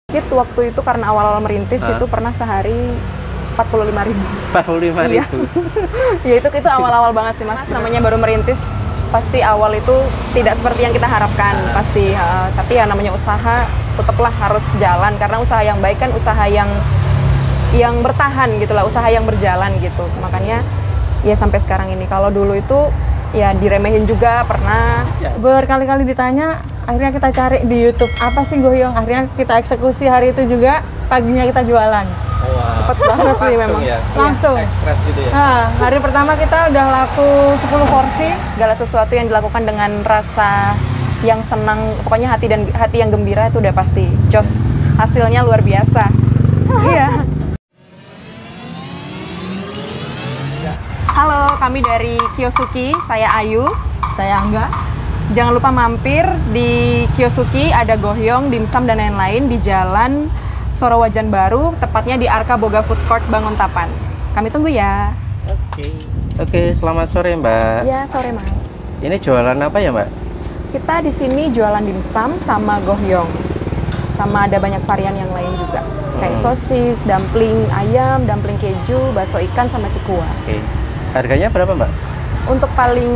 Sedikit waktu itu karena awal-awal merintis itu pernah sehari 45.000. 45.000. Iya. Ya itu awal-awal banget sih Mas. Namanya baru merintis, pasti awal itu tidak seperti yang kita harapkan pasti. Tapi ya namanya usaha tetaplah harus jalan karena usaha yang baik kan usaha yang bertahan gitulah, usaha yang berjalan gitu. Makanya ya sampai sekarang ini. Kalau dulu itu ya diremehin juga pernah. Berkali-kali ditanya, akhirnya kita cari di YouTube apa sih goyong. Akhirnya kita eksekusi hari itu juga, paginya kita jualan. Wow. Cepet banget sih memang. Ya? Langsung. Ekspres gitu ya? Hari pertama kita udah laku 10 porsi. Segala sesuatu yang dilakukan dengan rasa yang senang, pokoknya hati yang gembira itu udah pasti jos. Hasilnya luar biasa. Iya. Halo, kami dari Kiyosuki, saya Ayu. Saya Angga. Jangan lupa mampir di Kiyosuki, ada gohyong, dimsum, dan lain-lain di Jalan Sorowajan Baru, tepatnya di Arka Boga Food Court Banguntapan. Kami tunggu ya. Oke, selamat sore Mbak. Ya, sore Mas. Ini jualan apa ya Mbak? Kita di sini jualan dimsum sama gohyong. Sama ada banyak varian yang lain juga. Kayak sosis, dumpling ayam, dumpling keju, bakso ikan, sama cikua. Oke. Harganya berapa Mbak? Untuk paling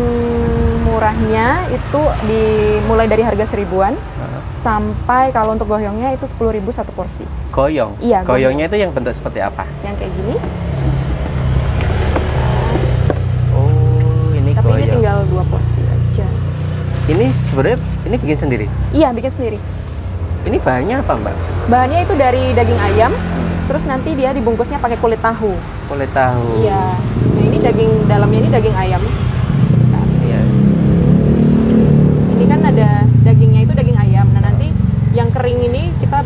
murahnya itu dimulai dari harga 1.000-an sampai kalau untuk gohyongnya itu 10.000 satu porsi. Goyong? Iya, Goyongnya itu yang bentuk seperti apa? Yang kayak gini. Oh, ini Tapi goyong. ini tinggal 2 porsi aja. Ini sebenarnya ini bikin sendiri? Iya, bikin sendiri. Ini bahannya apa Mbak? Bahannya itu dari daging ayam, terus nanti dia dibungkusnya pakai kulit tahu. Kulit tahu. Iya. Nah, ini daging dalamnya ini daging ayam. Sebentar. Iya. Ini kan ada dagingnya itu daging ayam. Nah, nanti yang kering ini kita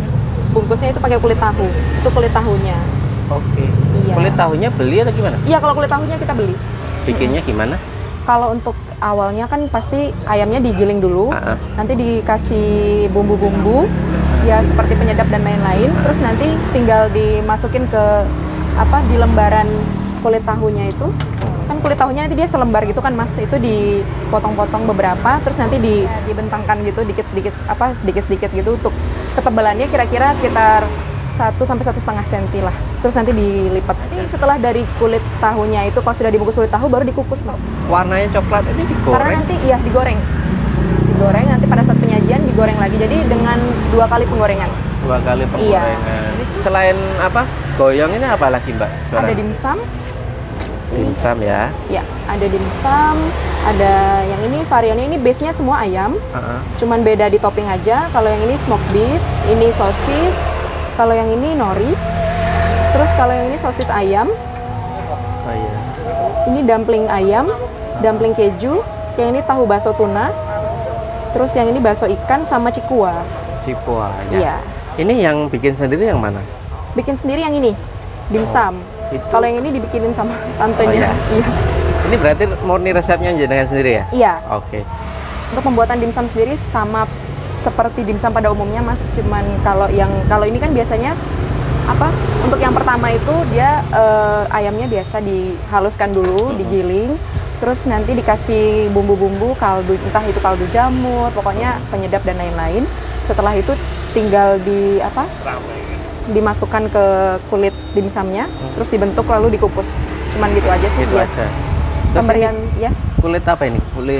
bungkusnya itu pakai kulit tahu. Itu kulit tahunya. Oke. Iya. Kulit tahunya beli atau gimana? Iya, kalau kulit tahunya kita beli. Bikinnya gimana? Kalau untuk awalnya kan pasti ayamnya digiling dulu, nanti dikasih bumbu-bumbu, ya seperti penyedap dan lain-lain. Terus nanti tinggal dimasukin ke di lembaran kulit tahunya itu. Kan kulit tahunya nanti dia selembar gitu kan Mas, itu dipotong-potong beberapa, terus nanti dibentangkan gitu sedikit-sedikit gitu. Untuk ketebalannya kira-kira sekitar 1-1,5 cm lah. Terus nanti dilipat. Nanti setelah dari kulit tahunya itu, kalau sudah dibungkus kulit tahu baru dikukus Mas. Warnanya coklat ini digoreng? Karena nanti iya digoreng. Digoreng nanti pada saat penyajian digoreng lagi. Jadi dengan 2 kali penggorengan. 2 kali penggorengan. Iya. Ini selain goyong ini apa lagi Mbak? Ada dimsum. Dimsum ya? Ya, ada dimsum. Ada yang ini variannya ini base-nya semua ayam. Cuman beda di topping aja. Kalau yang ini smoked beef, ini sosis. Kalau yang ini nori. Terus kalau yang ini sosis ayam. Oh iya. Ini dumpling ayam, dumpling keju. Yang ini tahu bakso tuna. Terus yang ini bakso ikan sama cikua. Cikua ya. Iya. Ini yang bikin sendiri yang mana? Bikin sendiri yang ini, dimsum. Itu. Kalau yang ini dibikinin sama tantenya. Oh, iya. Iya. Ini berarti murni resepnya jenengan sendiri ya? Iya. Oke. Untuk pembuatan dimsum sendiri sama seperti dimsum pada umumnya Mas. Cuman kalau ini kan biasanya untuk yang pertama itu dia ayamnya biasa dihaluskan dulu, digiling. Terus nanti dikasih bumbu-bumbu, kaldu, entah itu kaldu jamur, pokoknya penyedap dan lain-lain. Setelah itu tinggal dimasukkan ke kulit dimsumnya, terus dibentuk lalu dikukus. Cuman gitu aja sih. Gitu aja. Pemberian ya. Kulit apa ini?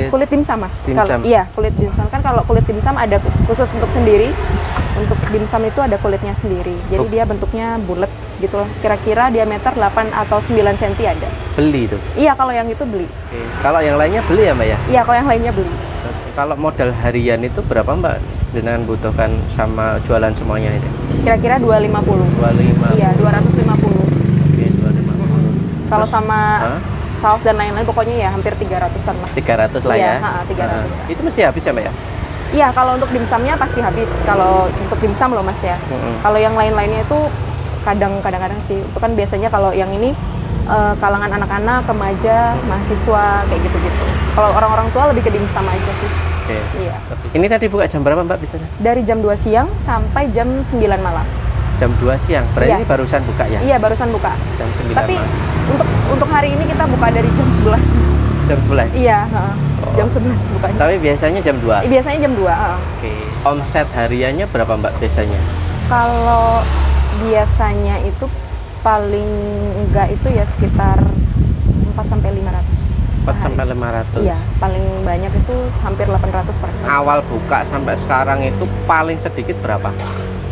Kulit dimsum Mas. Dimsum. Iya, kulit dimsum. Kan kalau kulit dimsum ada khusus untuk sendiri. Untuk dimsum itu ada kulitnya sendiri. Jadi dia bentuknya bulat gitu loh. Kira-kira diameter 8 atau 9 cm ada. Beli itu? Iya, kalau yang itu beli. Oke. Kalau yang lainnya beli ya Mbak ya? Iya, kalau yang lainnya beli. Kalau modal harian itu berapa Mbak dengan butuhkan sama jualan semuanya ini? Kira-kira 250. 250. Iya, 250. Oke, 250. Kalau sama saus dan lain-lain pokoknya ya hampir 300-an lah. 300 lah Iya, ya? 300. Itu mesti habis ya Mbak ya? Iya, kalau untuk dimsumnya pasti habis. Kalau untuk dimsum loh Mas ya. Kalau yang lain-lainnya itu kadang-kadang sih. Itu kan biasanya kalau yang ini kalangan anak-anak, remaja, mahasiswa kayak gitu-gitu. Kalau orang-orang tua lebih ke dimsum aja sih. Oke. Iya. Ini tadi buka jam berapa Mbak biasanya? Dari jam 2 siang sampai jam 9 malam. Jam 2 siang. Berarti Iya. ini barusan buka ya? Iya, barusan buka. Jam 9 Tapi malam. untuk hari ini kita buka dari jam 11. Jam 11? Iya, jam 11 bukanya. Tapi biasanya jam 2? Biasanya jam 2. Oke. Omset hariannya berapa Mbak biasanya? Kalau biasanya itu paling enggak itu ya sekitar 4 sampai 500. 4 sampai 500. Iya, paling banyak itu hampir 800 per hari. Awal buka sampai sekarang itu paling sedikit berapa?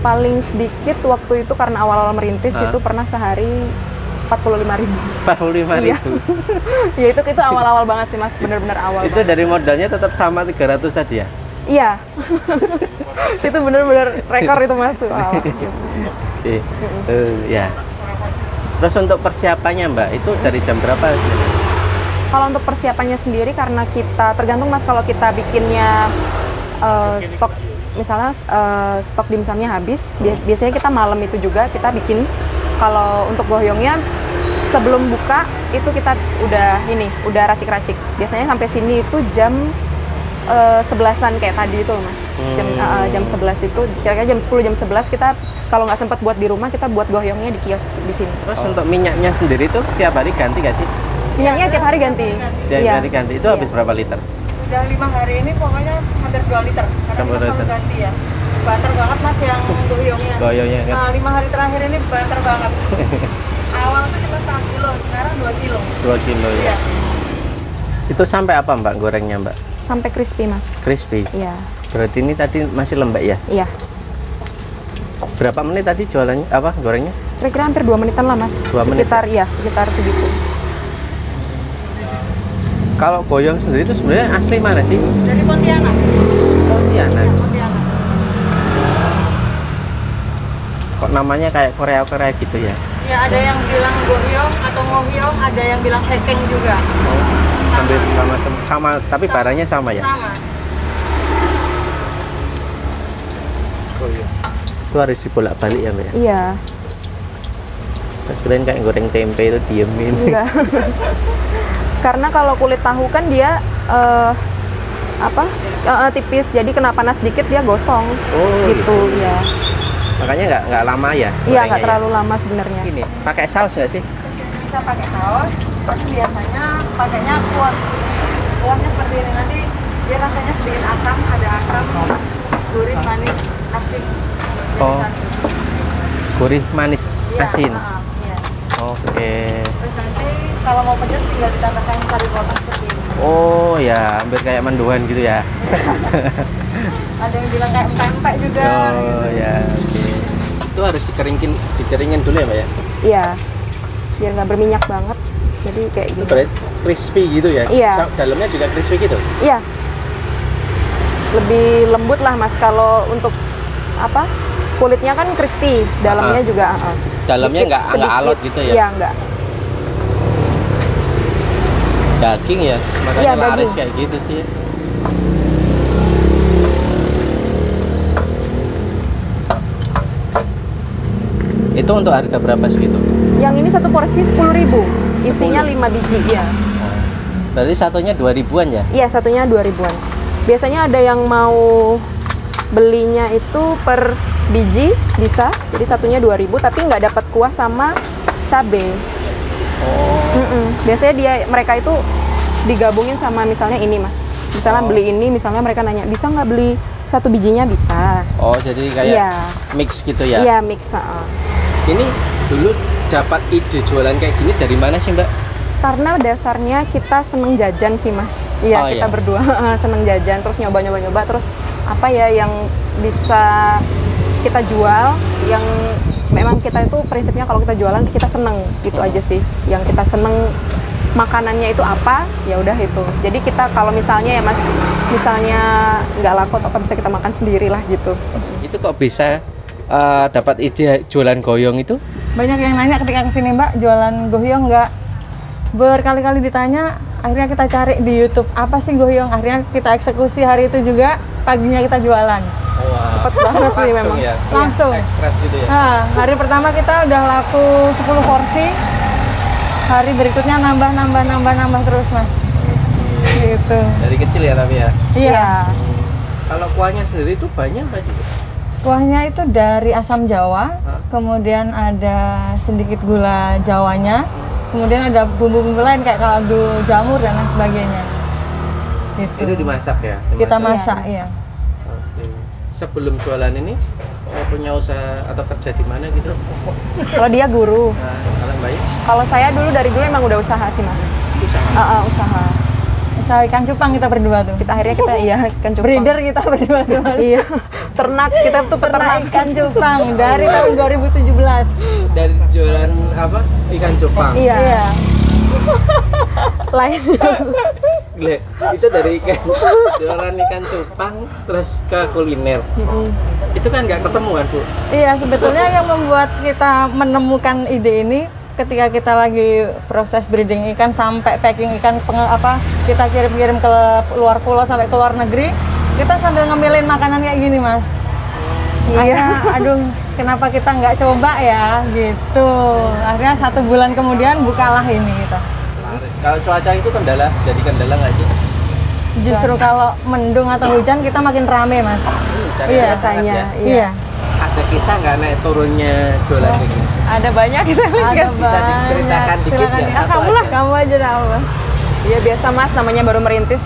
Paling sedikit waktu itu karena awal-awal merintis itu pernah sehari 45.000. 45.000. Iya. Ya itu awal-awal banget sih Mas, bener-bener awal. Itu banget. dari modalnya tetap sama 300 tadi ya? Iya. Itu bener-bener rekor itu Mas. Wow. Oke. Ya. Terus untuk persiapannya Mbak, itu dari jam berapa? Kalau untuk persiapannya sendiri karena kita tergantung Mas, kalau kita bikinnya stok misalnya stok dimsumnya habis, biasanya kita malam itu juga kita bikin. Kalau untuk goyongnya sebelum buka itu kita udah racik-racik. Biasanya sampai sini itu jam 11-an kayak tadi itu loh Mas. Jam 11 itu kira-kira jam 10 jam 11 kita kalau nggak sempat buat di rumah kita buat goyongnya di kios di sini. Terus untuk minyaknya sendiri itu tiap hari ganti nggak sih? Minyaknya tiap hari ganti. Tiap hari ganti. Itu habis berapa liter? Udah 5 hari ini pokoknya hampir 2 liter. Karena kita selalu ganti ya. Banter banget Mas yang goyongnya. Goyongnya kan? Nah, 5 hari terakhir ini banter banget. Awal tuh cuma 1 kilo, sekarang 2 kilo. 2 kilo ya. Iya. Itu sampai apa Mbak gorengnya Mbak? Sampai crispy Mas. Crispy? Iya. Berarti ini tadi masih lembek ya? Iya. Berapa menit tadi jualannya, gorengnya? Kira-kira hampir 2 menitan lah Mas. 2 menit? Sekitar segitu. Kalau goyong sendiri itu sebenarnya asli mana sih? Dari Pontianak. Pontianak. Pontianak. Kok namanya kayak Korea-Korea gitu ya? Ya, ada yang bilang goyong atau ngohyong, ada yang bilang hekeng juga. Hampir sama, tapi barangnya sama ya? Sama. Itu harus dibolak-balik ya Mbak ya? Iya. Kalian kayak goreng tempe itu diemin. Enggak. Karena kalau kulit tahu kan dia tipis, jadi kena panas dikit dia gosong. Oh, gitu ya. Makanya nggak lama ya? Iya, nggak gorengnya terlalu lama sebenarnya. ya? Ini pakai saus nggak sih? Bisa pakai saus, tapi biasanya pakainya kuah. Kuahnya seperti ini, nanti dia rasanya sedikit asam, ada asam, gurih, manis, asin. Oh, gurih, manis, Iya, asin. iya. Oke. Terus nanti kalau mau pedas tinggal ditambahkan sari potong seperti ini. Oh ya, hampir kayak mendoan gitu ya? Ada yang bilang kayak empek-empek juga. Oh ya, oke. Itu harus dikeringin dulu ya Mbak ya? Iya. Biar nggak berminyak banget. Jadi kayak Itu gitu. berarti crispy gitu ya? Iya. Dalamnya juga crispy gitu? Iya. Lebih lembut lah Mas kalau untuk kulitnya kan crispy, dalamnya juga Dalamnya nggak alot gitu ya? Iya, nggak. Daging ya? Makanya Iya, laris daging. kayak gitu sih. Itu untuk harga berapa segitu? Yang ini satu porsi 10.000, isinya 5 biji. Iya. Berarti satunya 2.000-an ya? Iya, satunya 2.000-an. Biasanya ada yang mau belinya itu per biji bisa, jadi satunya 2.000 tapi nggak dapat kuah sama cabe. Biasanya mereka itu digabungin sama misalnya ini Mas. Misalnya beli ini, misalnya mereka nanya bisa nggak beli satu bijinya, bisa. Oh, jadi kayak Iya. mix gitu ya? Iya, mix. Ini dulu dapat ide jualan kayak gini dari mana sih Mbak? Karena dasarnya kita seneng jajan sih Mas. Iya, Oh, kita iya. berdua seneng jajan, terus nyoba terus apa ya yang bisa kita jual, yang memang kita itu prinsipnya kalau kita jualan kita seneng gitu aja sih. Yang kita seneng makanannya itu apa, ya udah itu. Jadi kita kalau misalnya ya Mas, misalnya nggak laku atau apa bisa kita makan sendiri lah gitu. Itu kok bisa dapat ide jualan goyong itu? Banyak yang nanya ketika kesini Mbak, jualan goyong nggak? Berkali-kali ditanya, akhirnya kita cari di YouTube apa sih goyong. Akhirnya kita eksekusi hari itu juga, paginya kita jualan. Wah, Cepet banget sih memang. ya? Langsung. Ekspres gitu ya? Nah, hari pertama kita udah laku 10 porsi. Hari berikutnya nambah terus Mas. Gitu. Dari kecil ya tapi ya? Iya. Kalau kuahnya sendiri itu banyak apa juga? Kuahnya itu dari asam Jawa, Hah? kemudian ada sedikit gula Jawanya, kemudian ada bumbu-bumbu lain kayak kaldu jamur dan lain sebagainya. Gitu. Itu dimasak ya? Kita Dimasak. masak, Iya, iya. Oke. Sebelum jualan ini punya usaha atau kerja di mana gitu? Kalau dia guru. Nah, kalau Mbak ya? Kalau saya dari dulu emang udah usaha sih mas. Usaha. Usaha. Usaha ikan cupang kita berdua tuh. Akhirnya kita ikan cupang. Breeder kita berdua tuh mas. Iya. Ternak kita tuh Ternak peternak. ikan cupang dari tahun 2017. Dari jualan apa? Ikan cupang. Iya. Lain. Gile, itu dari ikan jualan ikan cupang terus ke kuliner. Itu kan nggak ketemu kan Bu? Iya, sebetulnya yang membuat kita menemukan ide ini ketika kita lagi proses breeding ikan sampai packing ikan kita kirim-kirim ke luar pulau sampai ke luar negeri, kita sambil ngemilin makanan kayak gini mas. Iya. Aduh, kenapa kita nggak coba ya gitu. Akhirnya 1 bulan kemudian bukalah ini kita. Kalau cuaca itu jadi kendala nggak sih? Justru kalau mendung atau hujan kita makin rame mas. Iya, biasanya. Ya. Iya. Ada kisah nggak naik turunnya jualan kayak gini? Ada banyak sih. Ada Bisa diceritakan banyak. dikit Silakan. nggak? Satu kamu lah. aja. Kamu aja dah apa? Iya biasa mas, namanya baru merintis.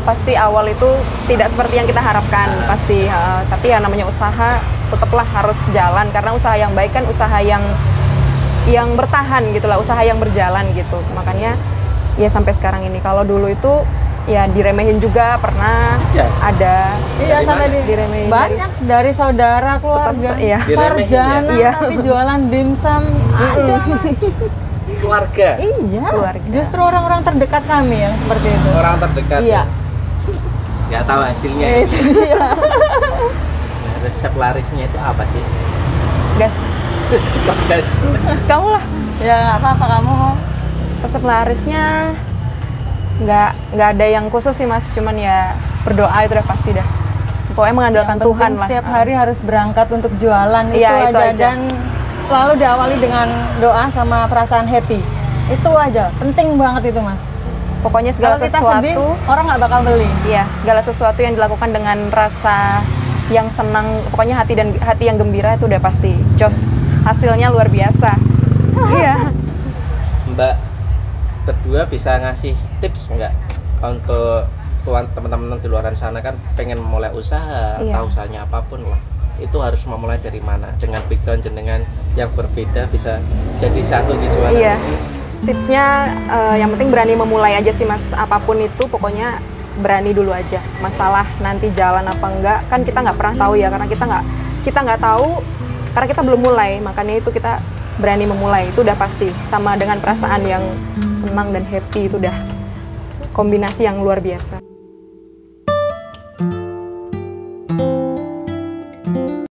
Pasti awal itu tidak seperti yang kita harapkan pasti. Tapi ya namanya usaha tetaplah harus jalan karena usaha yang baik kan usaha yang bertahan gitulah, usaha yang berjalan gitu. Makanya ya sampai sekarang ini. Kalau dulu itu ya diremehin juga pernah Ya. ada. Iya, sampai diremehin banyak dari saudara keluarga, iya. Diremehin sarjana ya? Iya. tapi jualan dimsum ada mas. Keluarga. Iya, Keluarga. justru orang-orang terdekat kami yang seperti itu. Orang terdekat. Iya. Nggak tahu hasilnya. Itu dia. Nah, resep larisnya itu apa sih? Gas. Gas. Kamu lah. Ya nggak apa-apa kamu. Resep larisnya nggak ada yang khusus sih mas, cuman ya berdoa itu udah pasti dah. Pokoknya mengandalkan Yang Tuhan penting lah. Setiap hari harus berangkat untuk jualan Iya, itu itu aja aja. dan selalu diawali dengan doa sama perasaan happy. Itu aja, penting banget itu mas. Pokoknya segala Kalau kita sesuatu. sedih, orang nggak bakal beli. Iya, segala sesuatu yang dilakukan dengan rasa yang senang, pokoknya hati yang gembira itu udah pasti jos. Hasilnya luar biasa. Iya. Mbak berdua bisa ngasih tips nggak untuk teman-teman di luar sana kan pengen memulai usaha Iya. atau usahanya apapun lah, itu harus memulai dari mana dengan background jenengan yang berbeda bisa jadi satu di jualan. Iya. Tipsnya yang penting berani memulai aja sih mas. Apapun itu pokoknya berani dulu aja. Masalah nanti jalan apa enggak kan kita nggak pernah tahu ya, karena kita nggak tahu karena kita belum mulai. Makanya itu kita berani memulai itu udah pasti, sama dengan perasaan yang senang dan happy itu udah kombinasi yang luar biasa.